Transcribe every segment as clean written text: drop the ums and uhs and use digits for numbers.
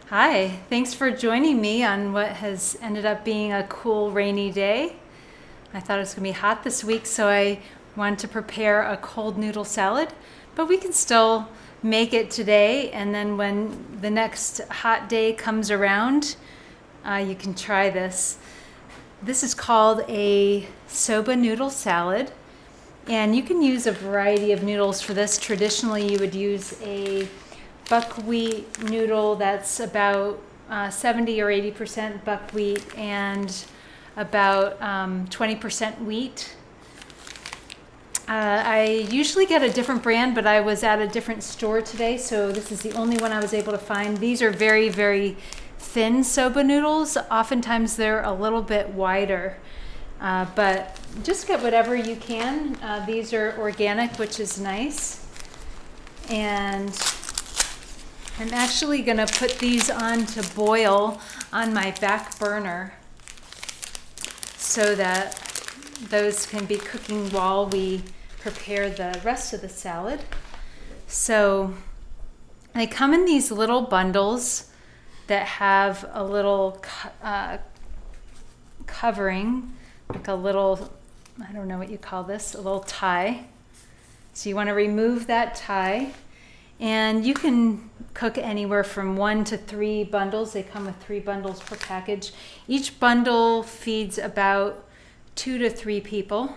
Hi, thanks for joining me on what has ended up being a cool rainy day. I thought it was going to be hot this week, so I wanted to prepare a cold noodle salad, but we can still make it today, and then when the next hot day comes around, you can try this. This is called a soba noodle salad, and you can use a variety of noodles for this. Traditionally, you would use a buckwheat noodle that's about 70 or 80% buckwheat and about 20% wheat. I usually get a different brand, but I was at a different store today, so this is the only one I was able to find. These are very, very thin soba noodles. Oftentimes they're a little bit wider, but just get whatever you can. These are organic, which is nice. And I'm actually going to put these on to boil on my back burner so that those can be cooking while we prepare the rest of the salad. So they come in these little bundles that have a little covering, like a little, I don't know what you call this, a little tie. So you want to remove that tie. And you can cook anywhere from 1 to 3 bundles. They come with 3 bundles per package. Each bundle feeds about 2 to 3 people.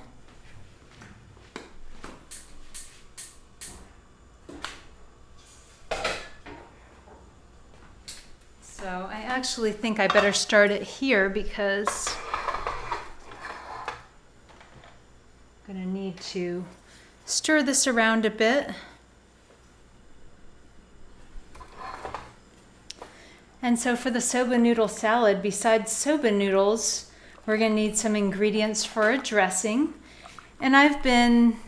So I actually think I better start it here because I'm going to need to stir this around a bit. And so for the soba noodle salad, besides soba noodles, we're going to need some ingredients for a dressing. And I've been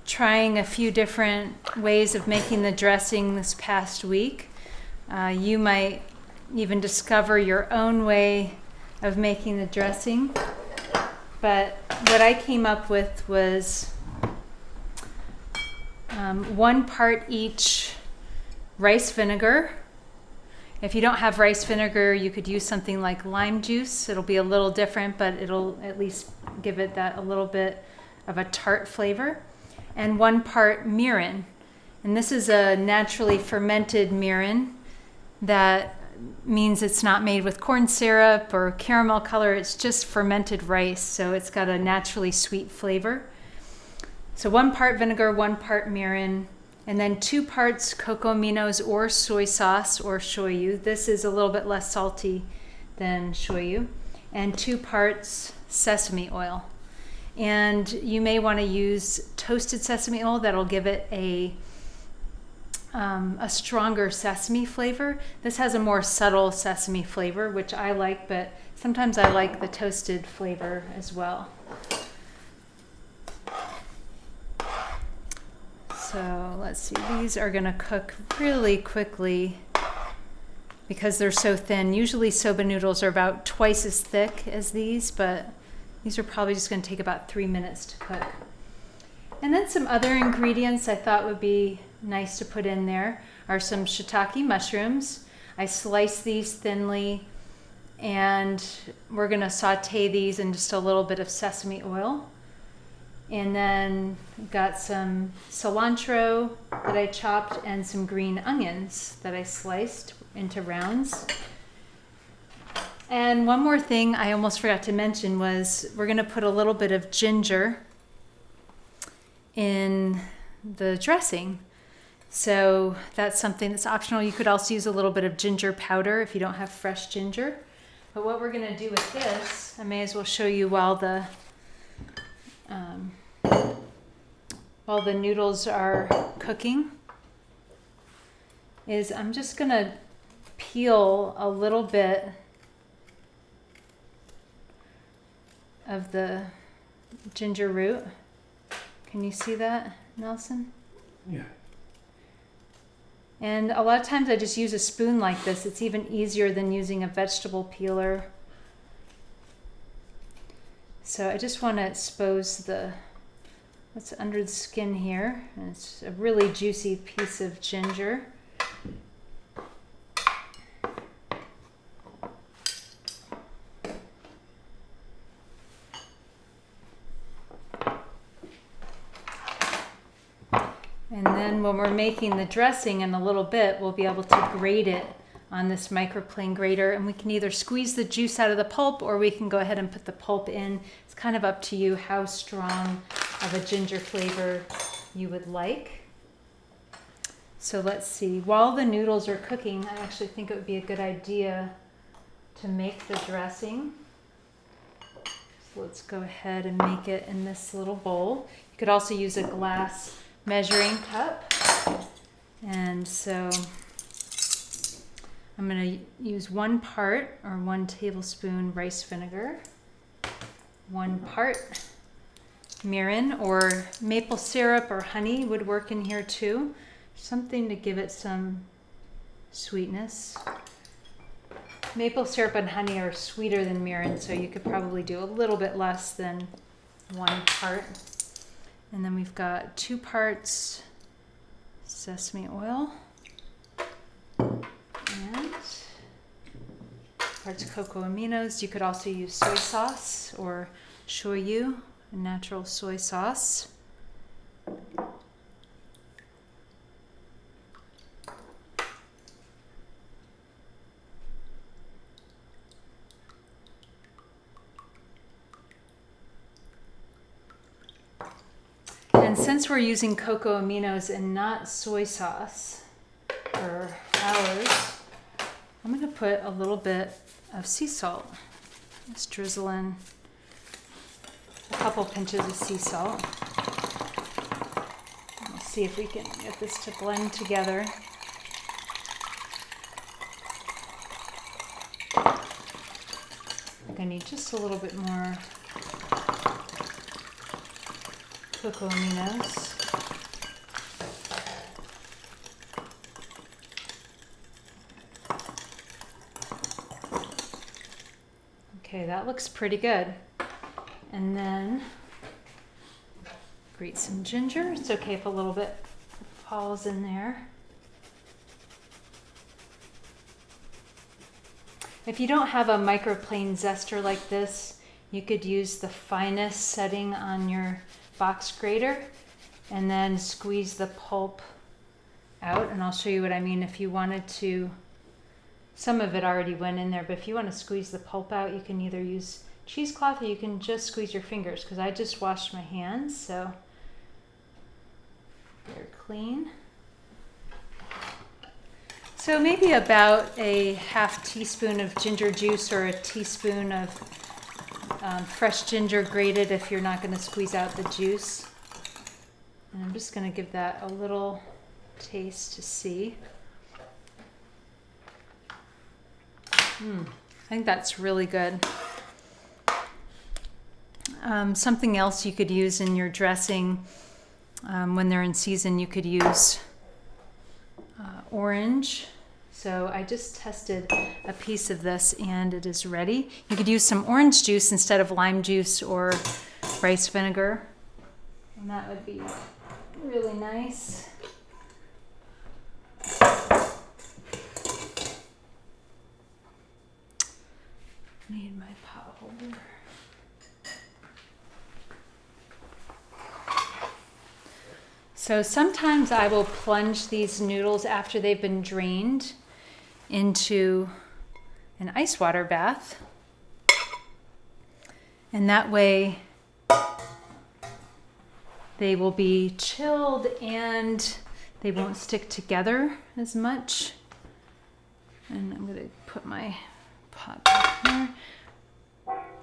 trying a few different ways of making the dressing this past week. You might even discover your own way of making the dressing. But what I came up with was 1 part each rice vinegar. If you don't have rice vinegar, you could use something like lime juice. It'll be a little different, but it'll at least give it that a little bit of a tart flavor. And 1 part mirin. And this is a naturally fermented mirin. That means it's not made with corn syrup or caramel color. It's just fermented rice, so it's got a naturally sweet flavor. So 1 part vinegar, 1 part mirin. And then 2 parts cocoa aminos or soy sauce or shoyu. This is a little bit less salty than shoyu. And 2 parts sesame oil. And you may want to use toasted sesame oil. That'll give it a stronger sesame flavor. This has a more subtle sesame flavor, which I like, but sometimes I like the toasted flavor as well. So let's see, these are going to cook really quickly because they're so thin. Usually soba noodles are about twice as thick as these, but these are probably just going to take about 3 minutes to cook. And then some other ingredients I thought would be nice to put in there are some shiitake mushrooms. I slice these thinly, and we're going to saute these in just a little bit of sesame oil. And then got some cilantro that I chopped and some green onions that I sliced into rounds. And one more thing I almost forgot to mention was we're going to put a little bit of ginger in the dressing. So that's something that's optional. You could also use a little bit of ginger powder if you don't have fresh ginger. But what we're going to do with this, I may as well show you while the noodles are cooking, is I'm just going to peel a little bit of the ginger root. Can you see that, Nelson? Yeah. And a lot of times I just use a spoon like this. It's even easier than using a vegetable peeler. So I just want to expose what's under the skin here. And it's a really juicy piece of ginger. And then when we're making the dressing in a little bit, we'll be able to grate it on this microplane grater, and we can either squeeze the juice out of the pulp or we can go ahead and put the pulp in. It's kind of up to you how strong of a ginger flavor you would like. So let's see, while the noodles are cooking, I actually think it would be a good idea to make the dressing. So let's go ahead and make it in this little bowl. You could also use a glass measuring cup. And so I'm going to use 1 part or 1 tablespoon rice vinegar, 1 part mirin, or maple syrup or honey would work in here too. Something to give it some sweetness. Maple syrup and honey are sweeter than mirin, so you could probably do a little bit less than 1 part. And then we've got 2 parts sesame oil and parts cocoa aminos. You could also use soy sauce or shoyu, a natural soy sauce. And since we're using cocoa aminos and not soy sauce for ours, I'm going to put a little bit of sea salt. Just drizzle in a couple pinches of sea salt. We'll see if we can get this to blend together. I'm going to need just a little bit more cocoa aminos. Okay, that looks pretty good. And then grate some ginger. It's okay if a little bit falls in there. If you don't have a microplane zester like this, you could use the finest setting on your box grater and then squeeze the pulp out. And I'll show you what I mean. If you wanted to, some of it already went in there, but if you want to squeeze the pulp out, you can either use cheesecloth or you can just squeeze your fingers, because I just washed my hands, so they're clean. So maybe about a half teaspoon of ginger juice or a teaspoon of fresh ginger grated if you're not going to squeeze out the juice. And I'm just going to give that a little taste to see. I think that's really good. Something else you could use in your dressing when they're in season, you could use orange. So I just tested a piece of this and it is ready. You could use some orange juice instead of lime juice or rice vinegar. And that would be really nice. Need my pot holder. So sometimes I will plunge these noodles after they've been drained into an ice water bath. And that way they will be chilled and they won't stick together as much. And I'm going to put my pot back here.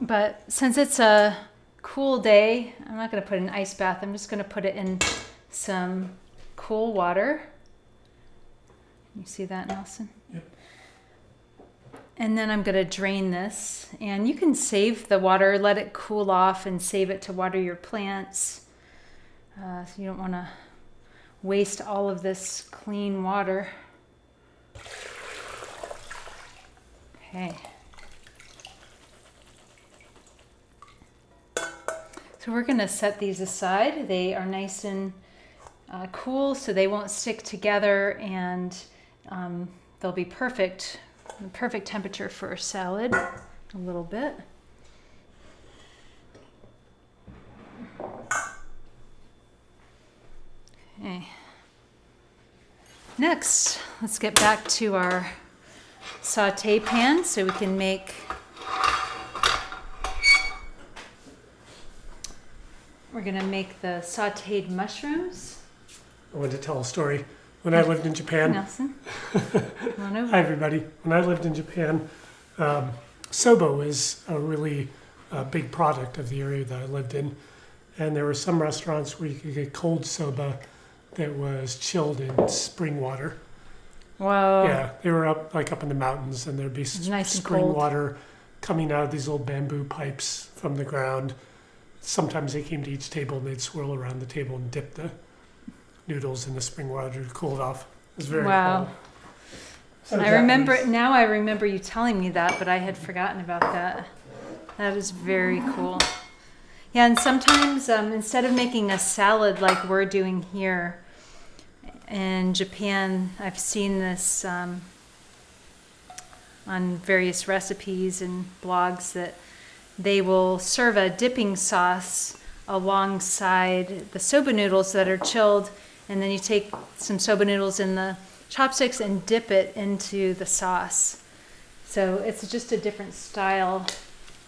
But since it's a cool day, I'm not going to put it in an ice bath. I'm just going to put it in some cool water. You see that, Nelson? Yep. And then I'm going to drain this. And you can save the water, let it cool off, and save it to water your plants. So you don't want to waste all of this clean water. Okay. So we're going to set these aside. They are nice and cool, so they won't stick together, and they'll be perfect temperature for a salad. A little bit. Okay. Next, let's get back to our saute pan so we can make, we're gonna make the sauteed mushrooms. I wanted to tell a story. When I lived in Japan, Nelson, come on over. hi everybody. When I lived in Japan, soba was a really big product of the area that I lived in. And there were some restaurants where you could get cold soba that was chilled in spring water. Whoa. Yeah, they were up in the mountains, and there'd be Nice and spring cold. water coming out of these old bamboo pipes from the ground. Sometimes they came to each table and they'd swirl around the table and dip the noodles in the spring water to cool it off. It was very Wow. cool. So I remember, now I remember you telling me that, but I had forgotten about that. That is very cool. Yeah, and sometimes instead of making a salad like we're doing here in Japan, I've seen this on various recipes and blogs that they will serve a dipping sauce alongside the soba noodles that are chilled, and then you take some soba noodles in the chopsticks and dip it into the sauce. So it's just a different style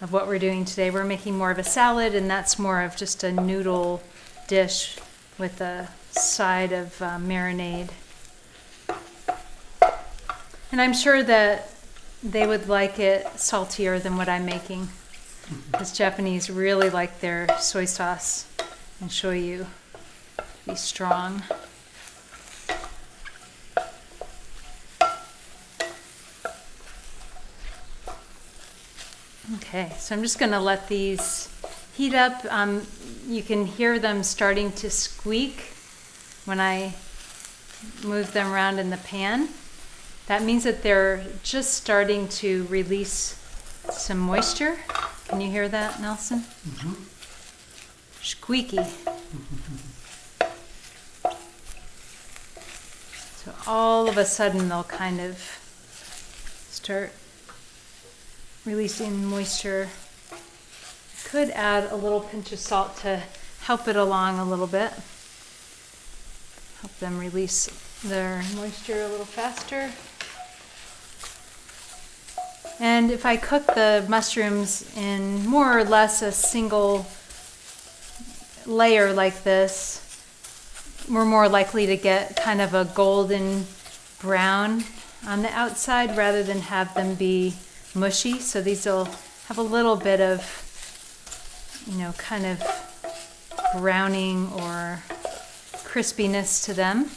of what we're doing today. We're making more of a salad, and that's more of just a noodle dish with a side of marinade. And I'm sure that they would like it saltier than what I'm making, because Japanese really like their soy sauce and shoyu to be strong. Okay, so I'm just going to let these heat up. You can hear them starting to squeak when I move them around in the pan. That means that they're just starting to release some moisture. Can you hear that, Nelson? Mm-hmm. Squeaky. So all of a sudden they'll kind of start releasing moisture. Could add a little pinch of salt to help it along a little bit. Help them release their moisture a little faster. And if I cook the mushrooms in more or less a single layer like this, we're more likely to get kind of a golden brown on the outside rather than have them be mushy. So these will have a little bit of, kind of browning or crispiness to them,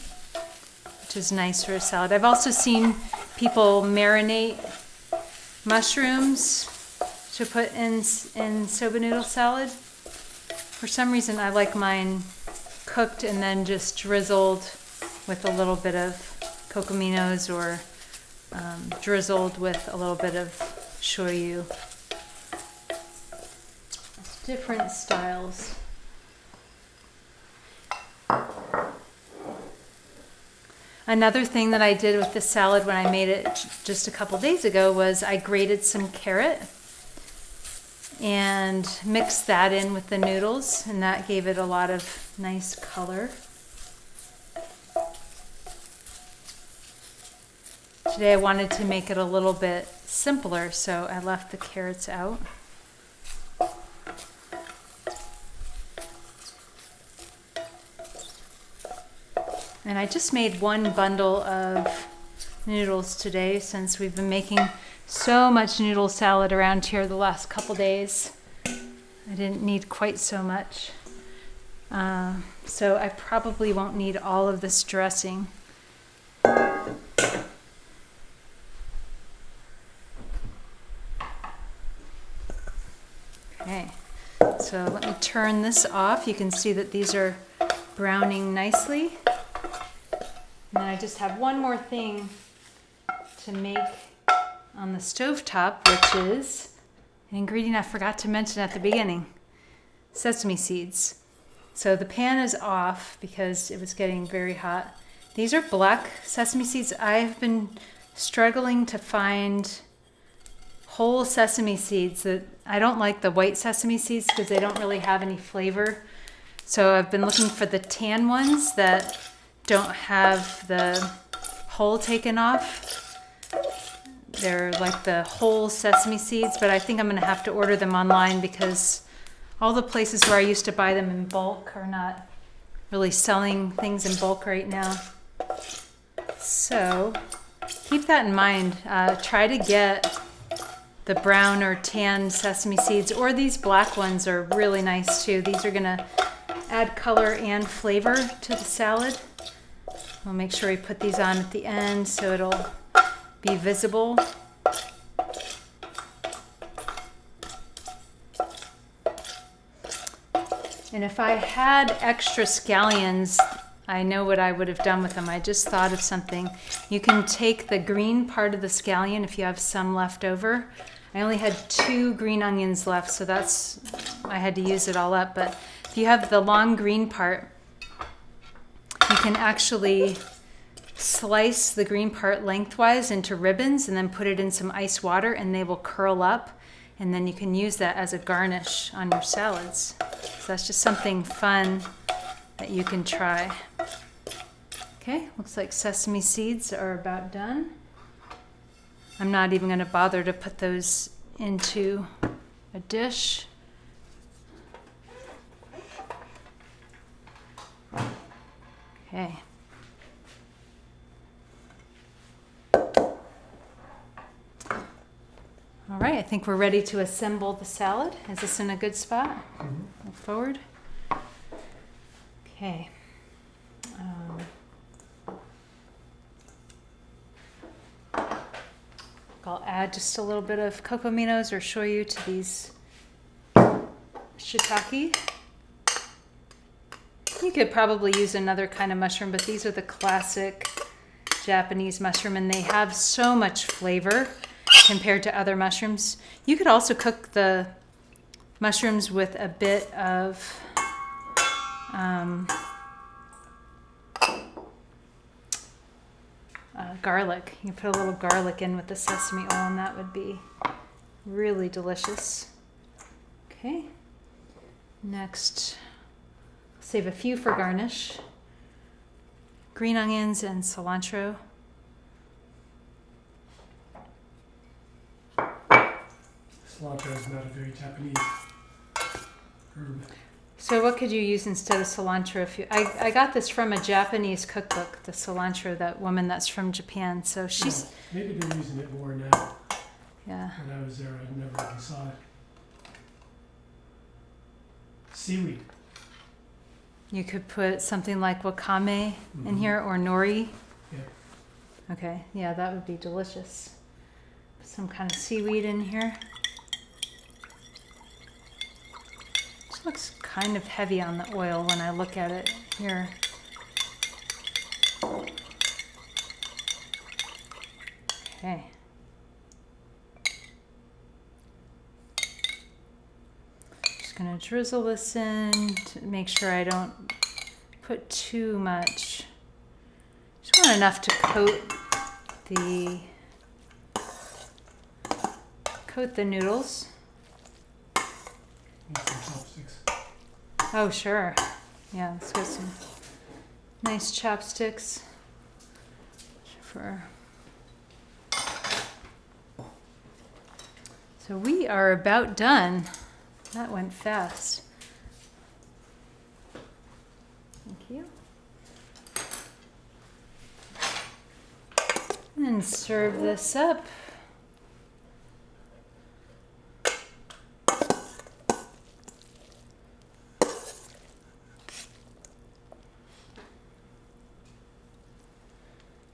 which is nice for a salad. I've also seen people marinate mushrooms to put in soba noodle salad. For some reason, I like mine cooked and then just drizzled with a little bit of cocominos or drizzled with a little bit of shoyu. It's different styles. Another thing that I did with the salad when I made it just a couple days ago was I grated some carrot and mixed that in with the noodles, and that gave it a lot of nice color. Today I wanted to make it a little bit simpler, so I left the carrots out. And I just made one bundle of noodles today since we've been making so much noodle salad around here the last couple days. I didn't need quite so much. So I probably won't need all of this dressing. Okay, so let me turn this off. You can see that these are browning nicely. And then I just have one more thing to make on the stovetop, which is an ingredient I forgot to mention at the beginning: sesame seeds. So the pan is off because it was getting very hot. These are black sesame seeds. I've been struggling to find whole sesame seeds. I don't like the white sesame seeds because they don't really have any flavor. So I've been looking for the tan ones that don't have the hull taken off. They're like the whole sesame seeds, but I think I'm gonna have to order them online because all the places where I used to buy them in bulk are not really selling things in bulk right now. So keep that in mind. Try to get the brown or tan sesame seeds, or these black ones are really nice too. These are gonna add color and flavor to the salad. We'll make sure we put these on at the end so it'll be visible. And if I had extra scallions, I know what I would have done with them. I just thought of something. You can take the green part of the scallion if you have some left over. I only had 2 green onions left, so I had to use it all up. But if you have the long green part, you can actually slice the green part lengthwise into ribbons and then put it in some ice water and they will curl up. And then you can use that as a garnish on your salads. So that's just something fun that you can try. Okay, looks like sesame seeds are about done. I'm not even going to bother to put those into a dish. Okay. All right, I think we're ready to assemble the salad. Is this in a good spot? Mm-hmm. Move forward. Okay. I'll add just a little bit of cocominos or shoyu to these shiitake. You could probably use another kind of mushroom, but these are the classic Japanese mushroom, and they have so much flavor compared to other mushrooms. You could also cook the mushrooms with a bit of garlic. You put a little garlic in with the sesame oil, and that would be really delicious. Okay. Next, save a few for garnish. Green onions and cilantro. Cilantro is not a very Japanese herb. So what could you use instead of cilantro? I got this from a Japanese cookbook, the cilantro, that woman that's from Japan. So she's... Yeah, maybe they're using it more now. Yeah. When I was there, I never really saw it. Seaweed. You could put something like wakame in here, or nori. Yeah. Okay, yeah, that would be delicious. Some kind of seaweed in here. This looks kind of heavy on the oil when I look at it here. Okay. Just gonna drizzle this in to make sure I don't put too much. Just want enough to coat the noodles. Need some chopsticks. Oh, sure. Yeah, let's get some nice chopsticks for... So we are about done. That went fast. Thank you. And serve this up.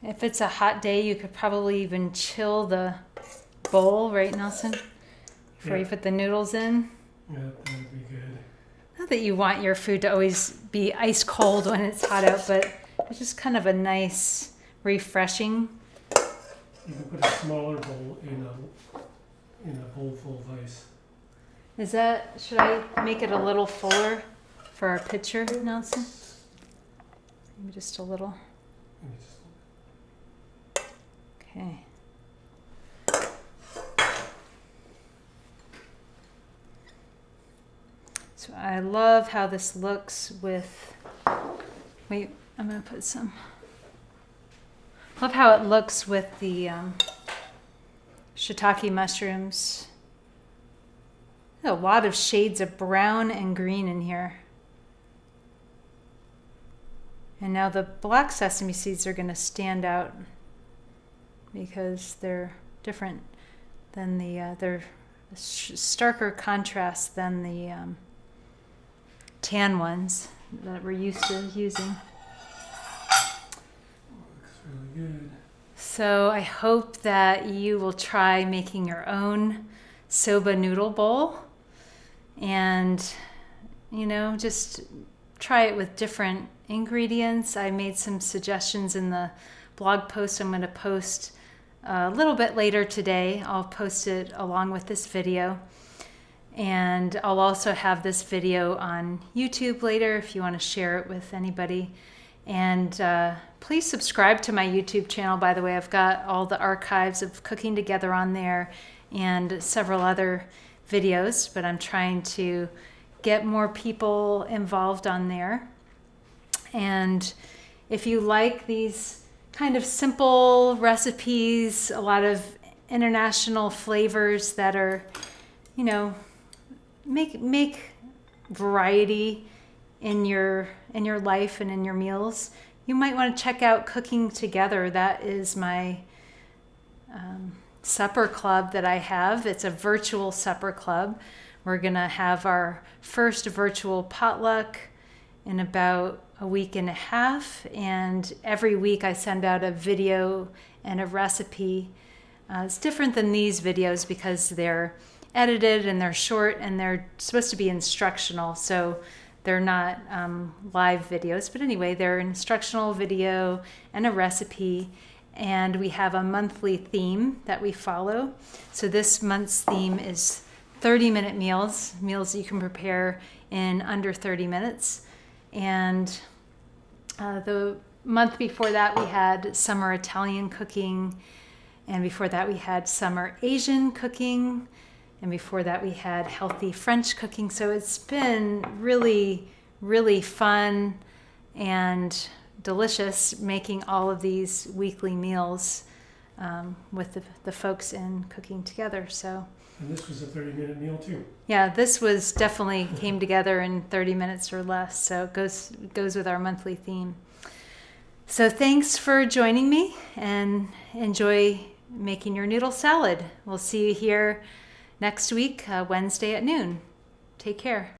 If it's a hot day, you could probably even chill the bowl, right, Nelson? Before you put the noodles in. Yeah, that would be good. Not that you want your food to always be ice cold when it's hot out, but it's just kind of a nice, refreshing. You can put a smaller bowl in a bowl full of ice. Should I make it a little fuller for our picture, Nelson? Maybe just a little. Maybe just Okay. So I love how this looks with, wait, I'm gonna put some Love how it looks with the shiitake mushrooms. A lot of shades of brown and green in here. And now the black sesame seeds are going to stand out because they're different than they're a starker contrast than the tan ones that we're used to using. Looks really good. So I hope that you will try making your own soba noodle bowl and, you know, just try it with different ingredients. I made some suggestions in the blog post I'm going to post a little bit later today. I'll post it along with this video. And I'll also have this video on YouTube later if you want to share it with anybody. And please subscribe to my YouTube channel, by the way. I've got all the archives of cooking together on there and several other videos, but I'm trying to get more people involved on there. And if you like these kind of simple recipes, a lot of international flavors that are, you know, make variety in your life and in your meals, you might want to check out Cooking Together. That is my supper club that I have. It's a virtual supper club. We're gonna have our first virtual potluck in about a week and a half, and every week I send out a video and a recipe. It's different than these videos because they're edited and they're short and they're supposed to be instructional, so they're not live videos. But anyway, they're an instructional video and a recipe, and we have a monthly theme that we follow. So this month's theme is 30-minute meals that you can prepare in under 30 minutes. And the month before that, we had summer Italian cooking. And before that, we had summer Asian cooking. And before that, we had healthy French cooking. So it's been really, really fun and delicious making all of these weekly meals with the folks in Cooking Together. So. And this was a 30-minute meal too. Yeah, this was definitely came together in 30 minutes or less, so it goes with our monthly theme. So thanks for joining me, and enjoy making your noodle salad. We'll see you here next week, Wednesday at noon. Take care.